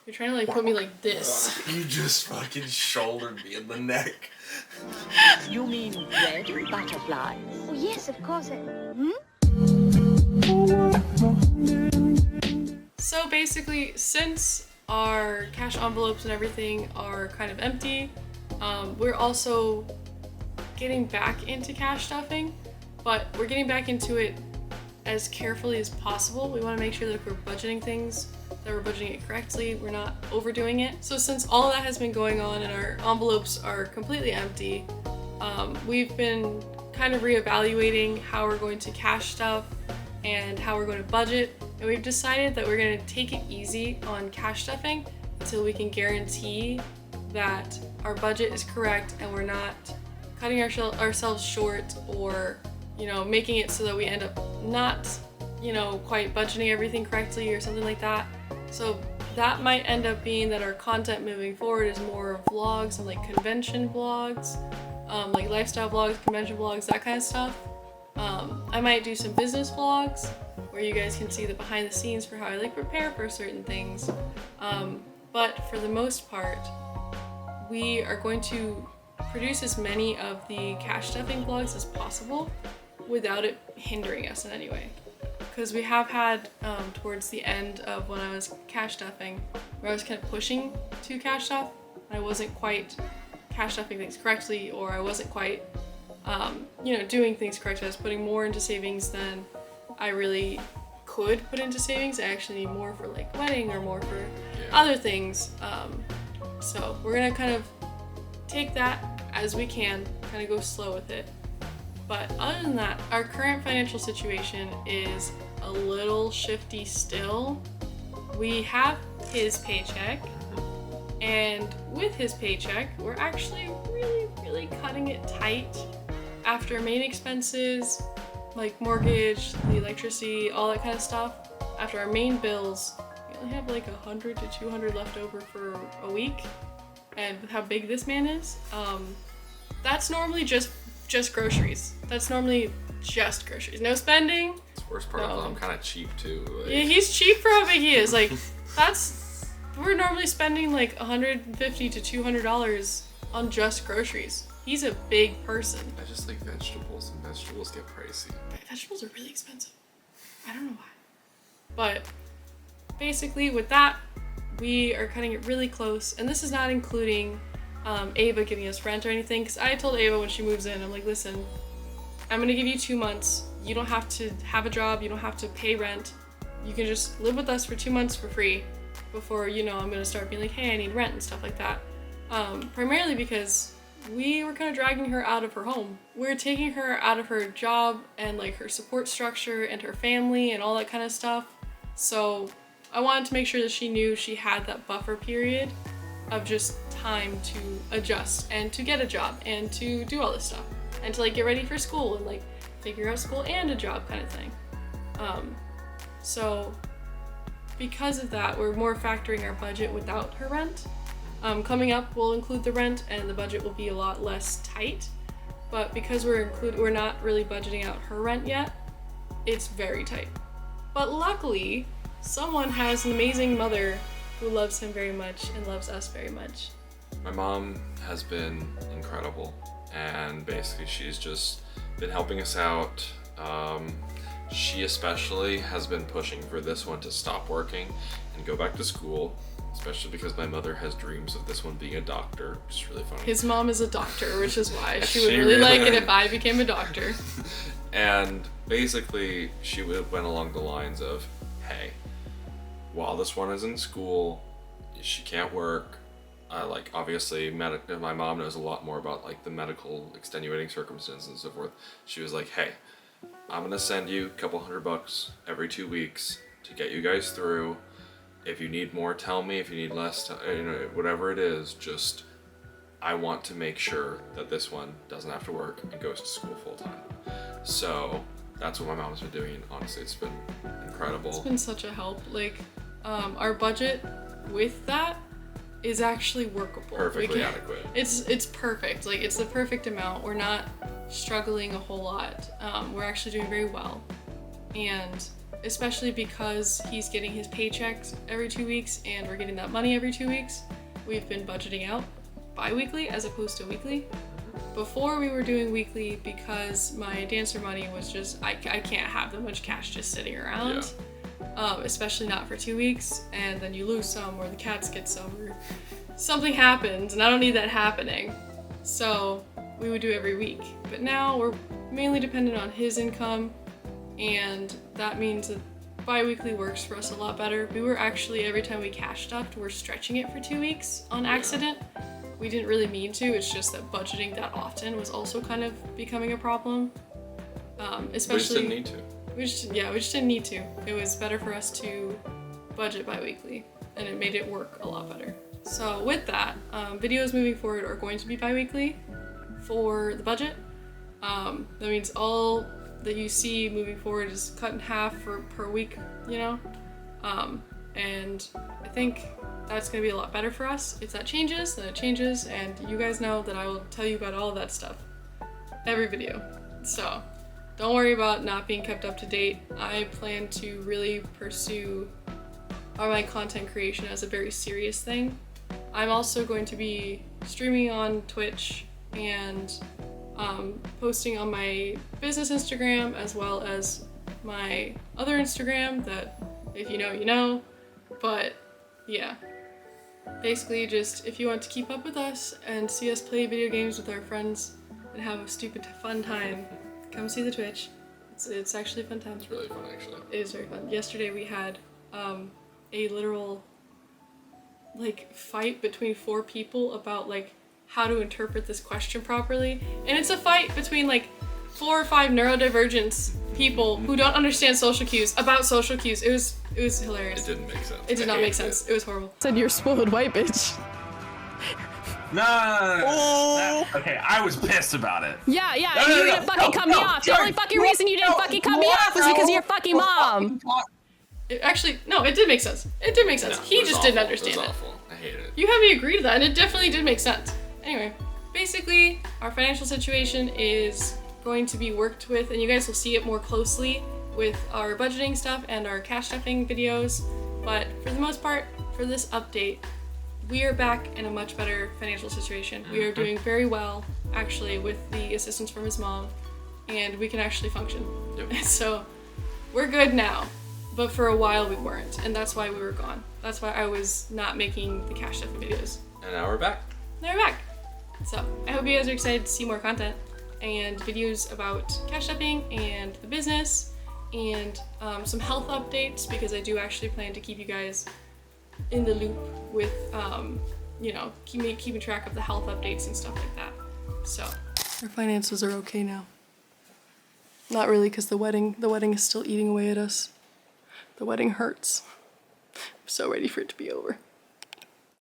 You're trying to like put me like this. You just fucking shouldered me in the neck. You mean red butterfly? Oh, yes, of course. So basically, since our cash envelopes and everything are kind of empty, we're also getting back into cash stuffing, but we're getting back into it as carefully as possible. We want to make sure that if we're budgeting things, that we're budgeting it correctly, we're not overdoing it. So since all of that has been going on and our envelopes are completely empty, we've been kind of reevaluating how we're going to cash stuff and how we're going to budget. And we've decided that we're going to take it easy on cash stuffing until we can guarantee that our budget is correct and we're not cutting ourselves short or, you know, making it so that we end up not, you know, quite budgeting everything correctly or something like that. So that might end up being that our content moving forward is more vlogs and like convention vlogs, like lifestyle vlogs, convention vlogs, that kind of stuff. I might do some business vlogs where you guys can see the behind the scenes for how I like prepare for certain things. But for the most part, we are going to produce as many of the cash stuffing vlogs as possible without it hindering us in any way. Because we have had towards the end of when I was cash stuffing, where I was kind of pushing to cash stuff, I wasn't quite cash stuffing things correctly, or I wasn't quite you know, doing things correctly. I was putting more into savings than I really could put into savings. I actually need more for like wedding or more for other things. So we're gonna kind of take that as we can, kind of go slow with it. But other than that, our current financial situation is a little shifty still. We have his paycheck, and with his paycheck, we're actually really cutting it tight. After main expenses, like mortgage, the electricity, all that kind of stuff, after our main bills, we only have like 100 to 200 left over for a week. And with how big this man is, that's normally just groceries. That's normally just groceries. No spending. It's the worst part of it. I'm kind of cheap too. Like. Yeah, he's cheap for how big he is. Like, we're normally spending like $150 to $200 on just groceries. He's a big person. I just like vegetables, and vegetables get pricey. Vegetables are really expensive. I don't know why. But basically with that, we are cutting it really close. And this is not including Ava giving us rent or anything. Because I told Ava when she moves in, I'm like, listen, I'm going to give you 2 months. You don't have to have a job. You don't have to pay rent. You can just live with us for 2 months for free before, you know, I'm going to start being like, hey, I need rent and stuff like that. Primarily because we were kind of dragging her out of her home. We're taking her out of her job and like her support structure and her family and all that kind of stuff. So I wanted to make sure that she knew she had that buffer period of just time to adjust and to get a job and to do all this stuff and to like get ready for school and like figure out school and a job kind of thing. So because of that, we're more factoring our budget without her rent. Coming up, we'll include the rent and the budget will be a lot less tight. But because we're not really budgeting out her rent yet, it's very tight. But luckily, someone has an amazing mother who loves him very much and loves us very much. My mom has been incredible, and basically she's just been helping us out. She especially has been pushing for this one to stop working and go back to school. Especially because my mother has dreams of this one being a doctor, which is really funny. His mom is a doctor, which is why she would really like it if I became a doctor. And basically, she went along the lines of, hey, while this one is in school, she can't work. Like, obviously, my mom knows a lot more about, like, the medical extenuating circumstances and so forth. She was like, hey, I'm gonna send you a couple $100 every 2 weeks to get you guys through. If you need more, tell me. If you need less, you know, whatever it is, just, I want to make sure that this one doesn't have to work and goes to school full time. So that's what my mom's been doing. Honestly, it's been incredible. It's been such a help. Like, our budget with that is actually workable. Perfectly adequate. It's perfect. Like, it's the perfect amount. We're not struggling a whole lot. We're actually doing very well. And especially because he's getting his paychecks every 2 weeks and we're getting that money every 2 weeks. We've been budgeting out bi-weekly as opposed to weekly. Before we were doing weekly because my dancer money was just, I can't have that much cash just sitting around. Especially not for 2 weeks, and then you lose some or the cats get some or something happens and I don't need that happening. So we would do every week. But now we're mainly dependent on his income, and that means that bi-weekly works for us a lot better. We were actually, every time we cash stuffed, we're stretching it for 2 weeks on accident. We didn't really mean to, it's just that budgeting that often was also kind of becoming a problem. Especially, We just didn't need to. we just didn't need to. It was better for us to budget bi-weekly, and it made it work a lot better. So with that, videos moving forward are going to be bi-weekly for the budget. That means all that you see moving forward is cut in half per week, you know? And I think that's gonna be a lot better for us. If that changes, then it changes, and you guys know that I will tell you about all of that stuff every video. So don't worry about not being kept up to date. I plan to really pursue my content creation as a very serious thing. I'm also going to be streaming on Twitch and posting on my business Instagram as well as my other Instagram that if you know, you know. But yeah, basically just if you want to keep up with us and see us play video games with our friends and have a stupid fun time, come see the Twitch. It's actually a fun time. It's really fun, actually. It is very fun. Yesterday we had a literal like fight between 4 people about like how to interpret this question properly, and it's a fight between like 4 or 5 neurodivergent people who don't understand social cues about social cues. It was hilarious. It didn't make sense. It did I not make hated sense. It was horrible. Said you're a spoiled white bitch. No. Okay, I was pissed about it. Yeah, No, and no, you no, didn't fucking cut me no, off. The Jared, only fucking reason you didn't fucking cut me off was because of your fucking mom. It actually, no, it did make sense. It did make sense. No, He it was just awful. didn't understand It was it. awful. I hated it. You had me agree to that, and it definitely did make sense. Anyway, basically, our financial situation is going to be worked with, and you guys will see it more closely with our budgeting stuff and our cash stuffing videos. But for the most part, for this update, we are back in a much better financial situation. We are doing very well, actually, with the assistance from his mom, and we can actually function. Yep. So we're good now, but for a while we weren't, and that's why we were gone. That's why I was not making the cash stuffing videos. And now we're back. Now we're back. So I hope you guys are excited to see more content and videos about cash stuffing and the business and some health updates, because I do actually plan to keep you guys in the loop with, you know, keeping track of the health updates and stuff like that. So our finances are okay now. Not really, because the wedding is still eating away at us. The wedding hurts. I'm so ready for it to be over.